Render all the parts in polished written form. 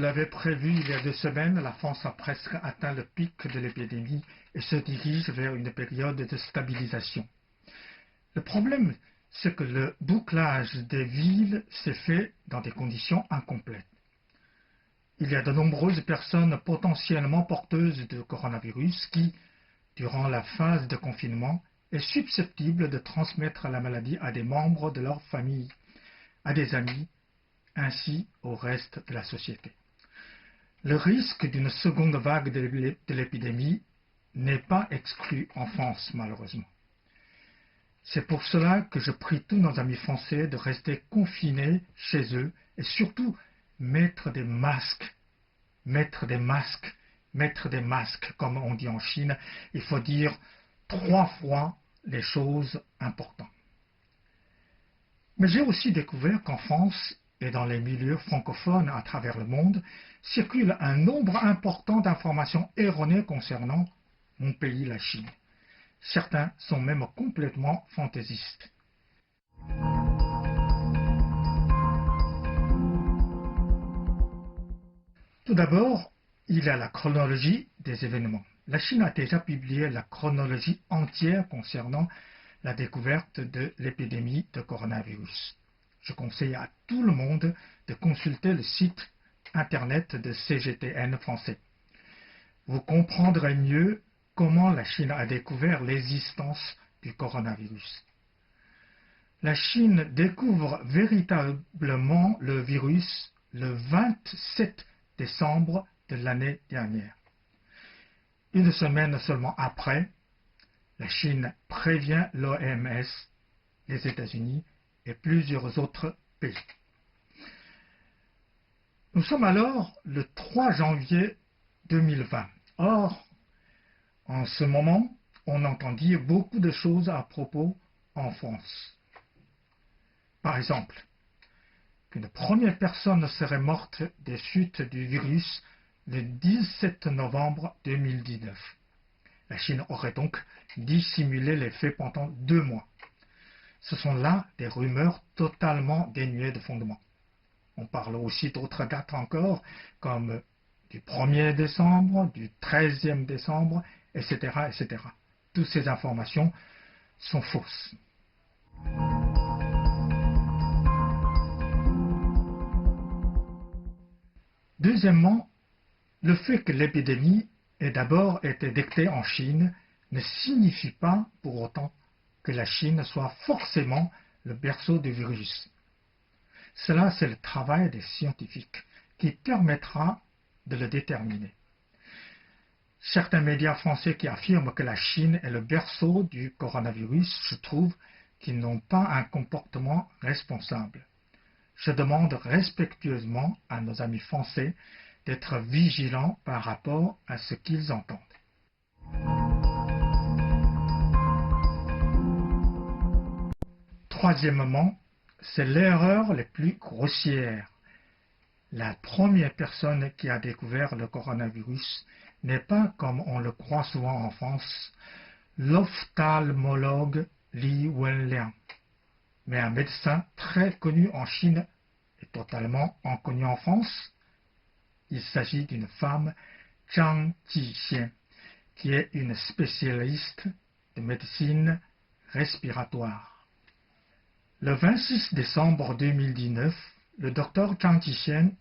l'avais prévu il y a 2 semaines, la France a presque atteint le pic de l'épidémie et se dirige vers une période de stabilisation. Le problème, c'est que le bouclage des villes s'est fait dans des conditions incomplètes. Il y a de nombreuses personnes potentiellement porteuses de coronavirus qui, durant la phase de confinement, est susceptible de transmettre la maladie à des membres de leur famille, à des amis, ainsi au reste de la société. Le risque d'une seconde vague de l'épidémie n'est pas exclu en France, malheureusement. C'est pour cela que je prie tous nos amis français de rester confinés chez eux et surtout mettre des masques, comme on dit en Chine. Il faut dire 3 fois les choses importantes. Mais j'ai aussi découvert qu'en France et dans les milieux francophones à travers le monde circule un nombre important d'informations erronées concernant mon pays, la Chine. Certains sont même complètement fantaisistes. Tout d'abord, il y a la chronologie des événements. La Chine a déjà publié la chronologie entière concernant la découverte de l'épidémie de coronavirus. Je conseille à tout le monde de consulter le site internet de CGTN français. Vous comprendrez mieux comment la Chine a découvert l'existence du coronavirus. La Chine découvre véritablement le virus le 27 décembre de l'année dernière. Une semaine seulement après, la Chine prévient l'OMS, les États-Unis et plusieurs autres pays. Nous sommes alors le 3 janvier 2020. Or, en ce moment, on entend dire beaucoup de choses à propos en France. Par exemple, qu'une première personne serait morte des suites du virus le 17 novembre 2019. La Chine aurait donc dissimulé les faits pendant 2 mois. Ce sont là des rumeurs totalement dénuées de fondement. On parle aussi d'autres dates encore, comme du 1er décembre, du 13e décembre, etc., etc. Toutes ces informations sont fausses. Deuxièmement, le fait que l'épidémie ait d'abord été détectée en Chine ne signifie pas pour autant que la Chine soit forcément le berceau du virus. Cela, c'est le travail des scientifiques qui permettra de le déterminer. Certains médias français qui affirment que la Chine est le berceau du coronavirus, je trouve qu'ils n'ont pas un comportement responsable. Je demande respectueusement à nos amis français d'être vigilants par rapport à ce qu'ils entendent. Troisièmement, c'est l'erreur la plus grossière. La première personne qui a découvert le coronavirus n'est pas, comme on le croit souvent en France, l'ophtalmologue Li Wenliang, mais un médecin très connu en Chine et totalement inconnu en France. Il s'agit d'une femme, Zhang Jixian, qui est une spécialiste de médecine respiratoire. Le 26 décembre 2019, le docteur Zhang Jixian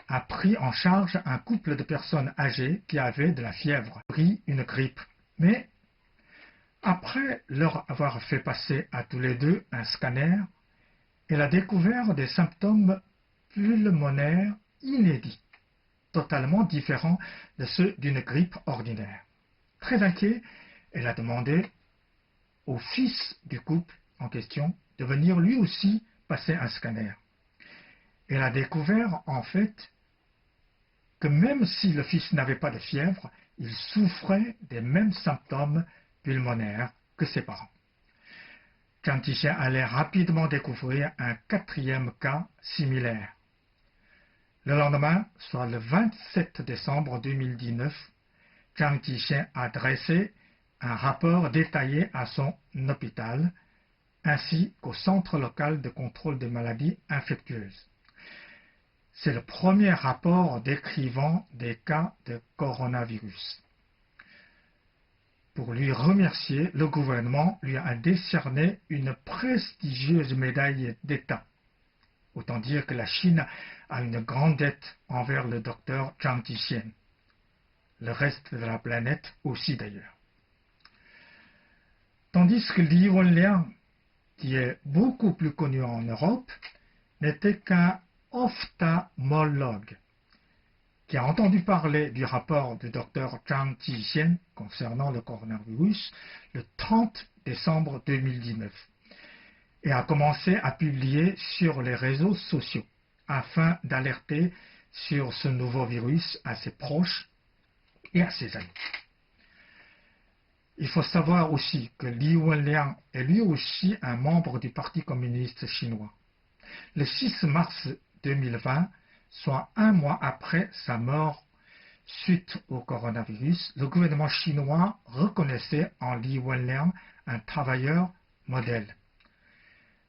a pris en charge un couple de personnes âgées qui avaient de la fièvre, pris une grippe. Mais après leur avoir fait passer à tous les deux un scanner, elle a découvert des symptômes pulmonaires inédits, totalement différents de ceux d'une grippe ordinaire. Très inquiet, elle a demandé au fils du couple en question de venir lui aussi passer un scanner. Elle a découvert en fait que même si le fils n'avait pas de fièvre, il souffrait des mêmes symptômes pulmonaires que ses parents. Zhang Jixian allait rapidement découvrir un 4e cas similaire. Le lendemain, soit le 27 décembre 2019, Zhang Jixian a dressé un rapport détaillé à son hôpital, ainsi qu'au Centre local de contrôle des maladies infectieuses. C'est le premier rapport décrivant des cas de coronavirus. Pour lui remercier, le gouvernement lui a décerné une prestigieuse médaille d'État. Autant dire que la Chine a une grande dette envers le docteur Zhang Jixian. Le reste de la planète aussi d'ailleurs. Tandis que Li Wenliang, qui est beaucoup plus connu en Europe, n'était qu'un ophtalmologue qui a entendu parler du rapport du docteur Zhang Jixian concernant le coronavirus le 30 décembre 2019 et a commencé à publier sur les réseaux sociaux afin d'alerter sur ce nouveau virus à ses proches et à ses amis. Il faut savoir aussi que Li Wenliang est lui aussi un membre du Parti communiste chinois. Le 6 mars 2020, soit un mois après sa mort suite au coronavirus, le gouvernement chinois reconnaissait en Li Wenliang un travailleur modèle.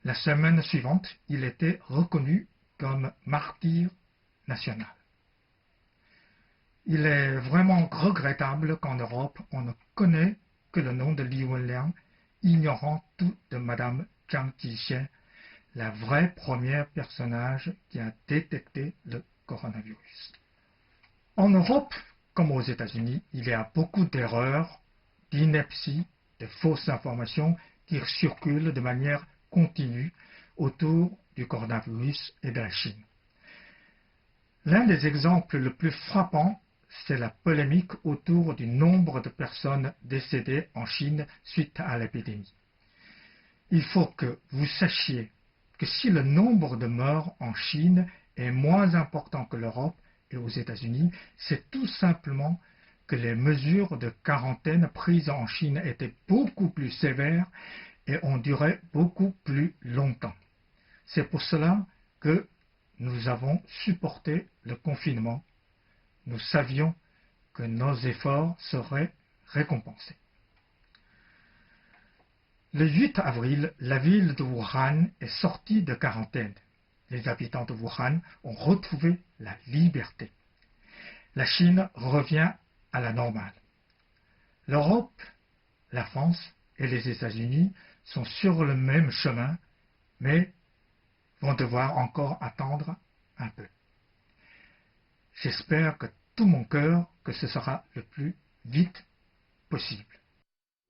La semaine suivante, il était reconnu comme martyr national. Il est vraiment regrettable qu'en Europe, on ne connaît que le nom de Li Wenliang, ignorant tout de Madame Zhang Jixian, la vraie première personnage qui a détecté le coronavirus. En Europe, comme aux États-Unis, il y a beaucoup d'erreurs, d'inepties, de fausses informations qui circulent de manière continue autour du coronavirus et de la Chine. L'un des exemples les plus frappants, c'est la polémique autour du nombre de personnes décédées en Chine suite à l'épidémie. Il faut que vous sachiez que si le nombre de morts en Chine est moins important que l'Europe et aux États-Unis, c'est tout simplement que les mesures de quarantaine prises en Chine étaient beaucoup plus sévères et ont duré beaucoup plus longtemps. C'est pour cela que nous avons supporté le confinement. Nous savions que nos efforts seraient récompensés. Le 8 avril, la ville de Wuhan est sortie de quarantaine. Les habitants de Wuhan ont retrouvé la liberté. La Chine revient à la normale. L'Europe, la France et les États-Unis sont sur le même chemin, mais vont devoir encore attendre un peu. J'espère que tout mon cœur que ce sera le plus vite possible.